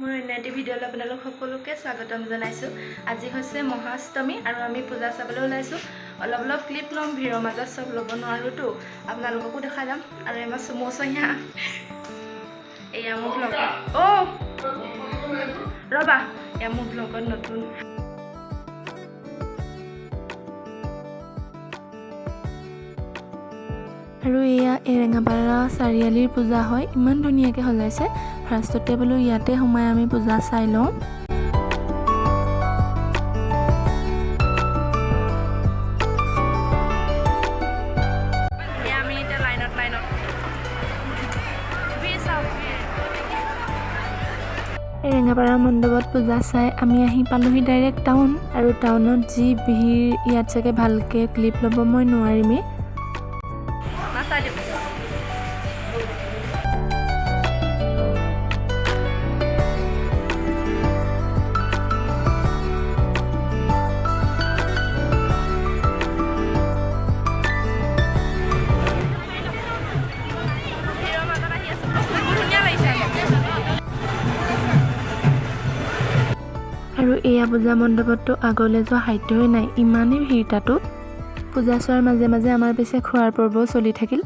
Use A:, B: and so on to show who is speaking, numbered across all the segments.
A: মোৰ নেটি ভিডিঅ'লৈ আপোনালোক সকলোকে স্বাগতম জনাইছোঁ। আজি হৈছে মহাষ্টমী আৰু আমি পূজা চাবলৈ ওলাইছোঁ। অলপ ক্লিপ ল'ম, ভিৰৰ মাজত চব ল'ব নোৱাৰোঁতো, আপোনালোককো দেখাই যাম। আৰু আমাৰ চুমচহীয়া এয়া মোৰ ব্লগত ৰ'বা, এয়া মোৰ ব্লগত নতুন আৰু এয়া এৰেঙাপাৰা চাৰিআলিৰ পূজা হয়। ইমান ধুনীয়াকৈ সজাইছে। ফাৰ্ষ্টতে বোলো ইয়াতে সোমাই আমি পূজা চাই লওঁ। আমি এতিয়া লাইনত এৰেঙাপাৰা মণ্ডপত পূজা চাই আমি আহি পালোহি ডাইৰেক্ট টাউন। আৰু টাউনত যি ভিৰ, ইয়াত চাগে ভালকৈ ক্লিপ ল'ব মই নোৱাৰিমেই। আৰু এয়া পূজা মণ্ডপতো আগলৈ যোৱা সাধ্যই নাই, ইমানেই ভিৰ তাতো। পূজা চোৱাৰ মাজে মাজে আমাৰ পিছে খোৱাৰ পৰ্বও চলি থাকিল।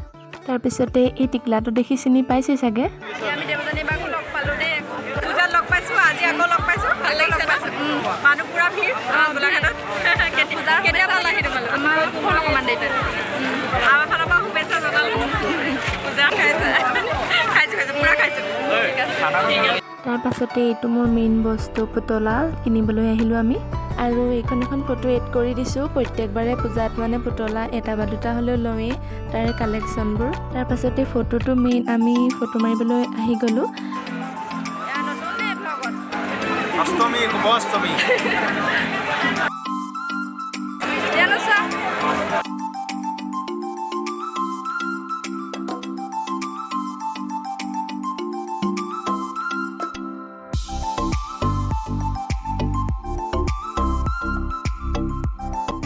A: তাৰপিছতে এই টিকলাটো দেখি চিনি পাইছে চাগে। আমি দেৱজানী বাকো লগ পালোঁ দেই, পূজাত লগ পাইছোঁ, আজি আকৌ লগ পাইছোঁ, ভাল লাগিছে। মানুহ পুৰা ভিৰ গোলাঘাটত। কেতিয়া ভাল লাগে তোমালোক? আমাৰ অকণমান দেৰি আমাৰ ফালৰ পৰা শুভেচ্ছা জনালোঁ। পূজা খাইছোঁ পুৰা খাইছোঁ। তাৰ পাছতে এইটো মোৰ মেইন বস্তু পুতলা কিনিবলৈ আহিলোঁ আমি। আৰু এইখন এখন ফটো এড কৰি দিছোঁ। প্ৰত্যেকবাৰে পূজাত মানে পুতলা এটা বা দুটা হ'লেও লওঁৱেই, তাৰে কালেকশ্যনবোৰ। তাৰ পাছতে ফটোটো মেইন, আমি ফটো মাৰিবলৈ আহি গ'লোঁ।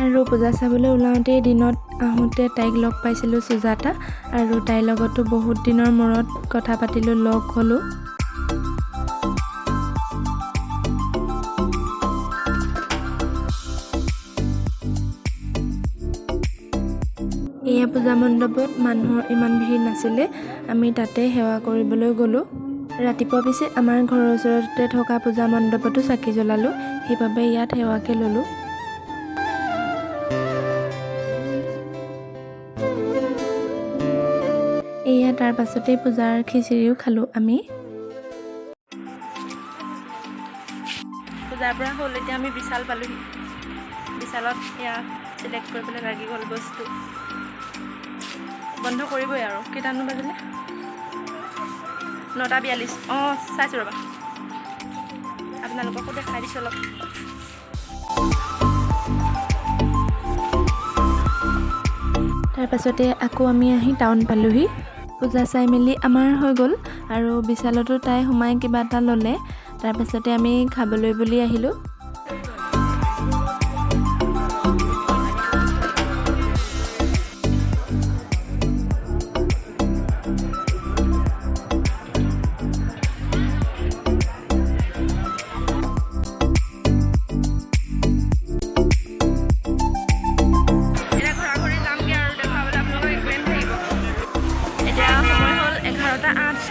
A: আৰু পূজা চাবলৈ ওলাওঁতে দিনত আহোঁতে তাইক লগ পাইছিলোঁ, সুজাতা। আৰু তাইৰ লগতো বহুত দিনৰ মূৰত কথা পাতিলোঁ, লগ হ'লোঁ। এয়া পূজা মণ্ডপত মানুহৰ ইমান ভিৰ নাছিলে, আমি তাতে সেৱা কৰিবলৈ গ'লোঁ। ৰাতিপুৱা পিছে আমাৰ ঘৰৰ ওচৰতে থকা পূজা মণ্ডপতো চাকি জ্বলালোঁ, সেইবাবে ইয়াত সেৱাকে ল'লোঁ। এয়া তাৰ পাছতেই পূজাৰ খিচিৰিও খালোঁ আমি। পূজাৰ পৰা হ'ল, এতিয়া আমি বিশাল পালোহি। বিশালত এয়া চিলেক্ট কৰিবলৈ লাগি গ'ল বস্তু। বন্ধ কৰিবই আৰু, কেইটানো বাজিলে? 9:42। চাইছোঁ ৰ'বা, আপোনালোককো দেখাই দিছোঁ অলপ। তাৰ পাছতে আকৌ আমি আহি টাউন পালোহি। পূজা চাই মেলি আমাৰ হৈ গ'ল। আৰু বিশালতো তাই সোমাই কিবা এটা ল'লে। তাৰপাছতে আমি খাবলৈ বুলি আহিলোঁ।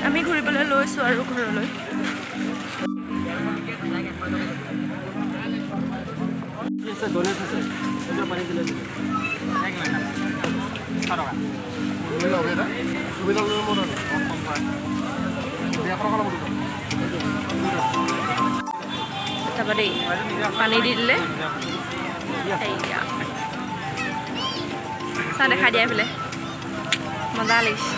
A: আমি ঘূৰিবলৈ লৈছোঁ আৰু ঘৰলৈ। তাৰপৰা দেই পানী দি দিলে, চাহ দেখাই দিয়া এইফালে, মজা লাগিছে।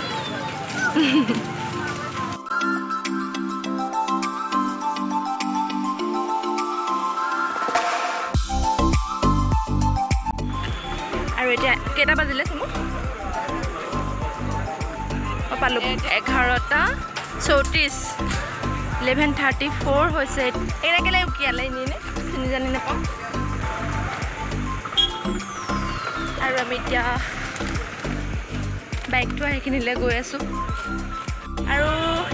A: আৰু এতিয়া কেইটা বাজিলে চমু? পালোঁ 11:34। 11:34 হৈছে। এনে কেলৈ উকিয়ালে এনেই চিনি জানি নাপাওঁ। আৰু আমি এতিয়া বাইকটো সেইখিনিলৈ গৈ আছোঁ। আৰু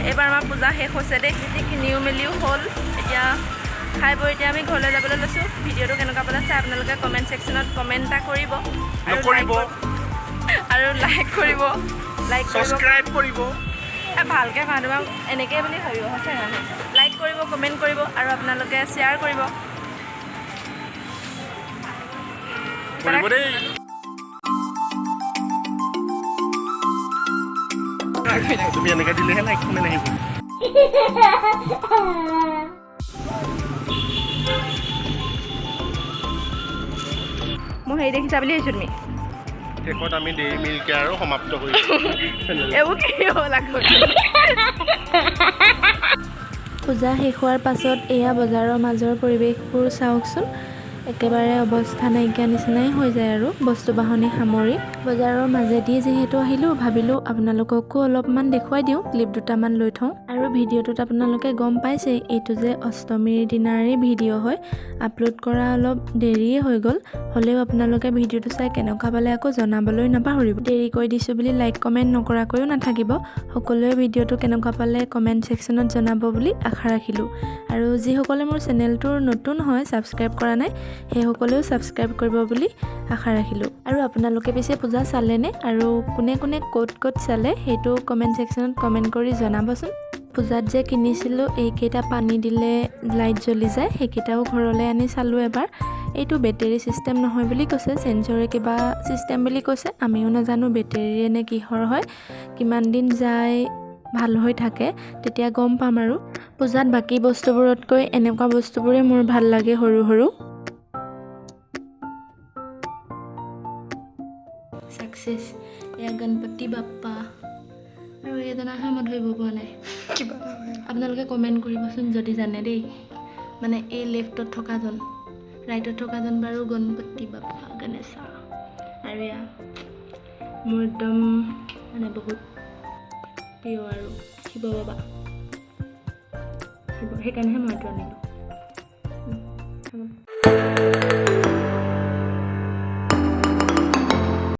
A: এইবাৰ আমাৰ পূজা শেষ হৈছে দেই, কিনিও মেলিও হ'ল। এতিয়া খাই বৈ এতিয়া আমি ঘৰলৈ যাবলৈ লৈছোঁ। ভিডিঅ'টো কেনেকুৱা পালে চাই আপোনালোকে কমেণ্ট ছেকশ্যনত কমেণ্ট এটা কৰিব আৰু লাইক কৰিব,
B: সাবস্ক্ৰাইব কৰিব।
A: ভালকৈ মানুহ এনেকৈ বুলি ভাবিব সঁচাই মানে। লাইক কৰিব, কমেণ্ট কৰিব আৰু আপোনালোকে শ্বেয়াৰ কৰিব।
B: তুমি এনেকৈ দিলেহে লাইক কমেণ্ট আহিব।
A: মই হেৰি দেখিছা বুলি ভাবিছোঁ তুমি।
B: শেষত আমি ডেইৰী মিল্ক আৰু সমাপ্ত কৰিম।
A: এইবোৰ কি হ'ল আকৌ? পূজা শেষ হোৱাৰ পাছত এয়া বজাৰৰ মাজৰ পৰিৱেশবোৰ চাওকচোন। একেবাৰে অৱস্থা নাইকিয়া নিচিনাই হৈ যায় আৰু বস্তু বাহনি সামৰি। বজাৰৰ মাজেদি যিহেতু আহিলোঁ, ভাবিলোঁ আপোনালোককো অলপমান দেখুৱাই দিওঁ, ক্লিপ দুটামান লৈ থওঁ। আৰু ভিডিঅ'টোত আপোনালোকে গম পাইছে এইটো যে অষ্টমীৰ দিনাৰে ভিডিঅ' হয়। আপলোড কৰা অলপ দেৰিয়ে হৈ গ'ল, হ'লেও আপোনালোকে ভিডিঅ'টো চাই কেনেকুৱা পালে আকৌ জনাবলৈ নাপাহৰিব। দেৰি কৰি দিছোঁ বুলি লাইক কমেণ্ট নকৰাকৈও নাথাকিব। সকলোৱে ভিডিঅ'টো কেনেকুৱা পালে কমেণ্ট ছেকশ্যনত জনাব বুলি আশা ৰাখিলোঁ। আৰু যিসকলে মোৰ চেনেলটোৰ নতুন হয়, ছাবস্ক্ৰাইব কৰা নাই, সেইসকলেও ছাবস্ক্ৰাইব কৰিব বুলি আশা ৰাখিলোঁ। আৰু আপোনালোকে পিছে পূজা চালেনে আৰু কোনে কোনে ক'ত চালে সেইটো কমেণ্ট ছেকশ্যনত কমেণ্ট কৰি জনাবচোন। পূজাত যে কিনিছিলোঁ এইকেইটা পানী দিলে লাইট জ্বলি যায়, সেইকেইটাও ঘৰলৈ আনি চালোঁ এবাৰ। এইটো বেটেৰী ছিষ্টেম নহয় বুলি কৈছে, চেঞ্চৰে কিবা ছিষ্টেম বুলি কৈছে। আমিও নাজানো বেটেৰীৰে নে কিহৰ হয়, কিমান দিন যায় ভাল হৈ থাকে তেতিয়া গম পাম আৰু। পূজাত বাকী বস্তুবোৰতকৈ এনেকুৱা বস্তুবোৰে মোৰ ভাল লাগে, সৰু সৰু। ছাকচেছ, এয়া গণপতি বাপ্পা। আৰু এজনাহে মই ধৰিব পৰা নাই। আপোনালোকে কমেণ্ট কৰিবচোন যদি জানে দেই। মানে এই লেফ্টত থকাজন, ৰাইটত থকাজন বাৰু গণপতি বাপ্পা গণেশা। আৰু এয়া মোৰ একদম মানে বহুত প্ৰিয় আৰু শিৱ বাবা। সেইকাৰণেহে মই এইটো আনিলোঁ।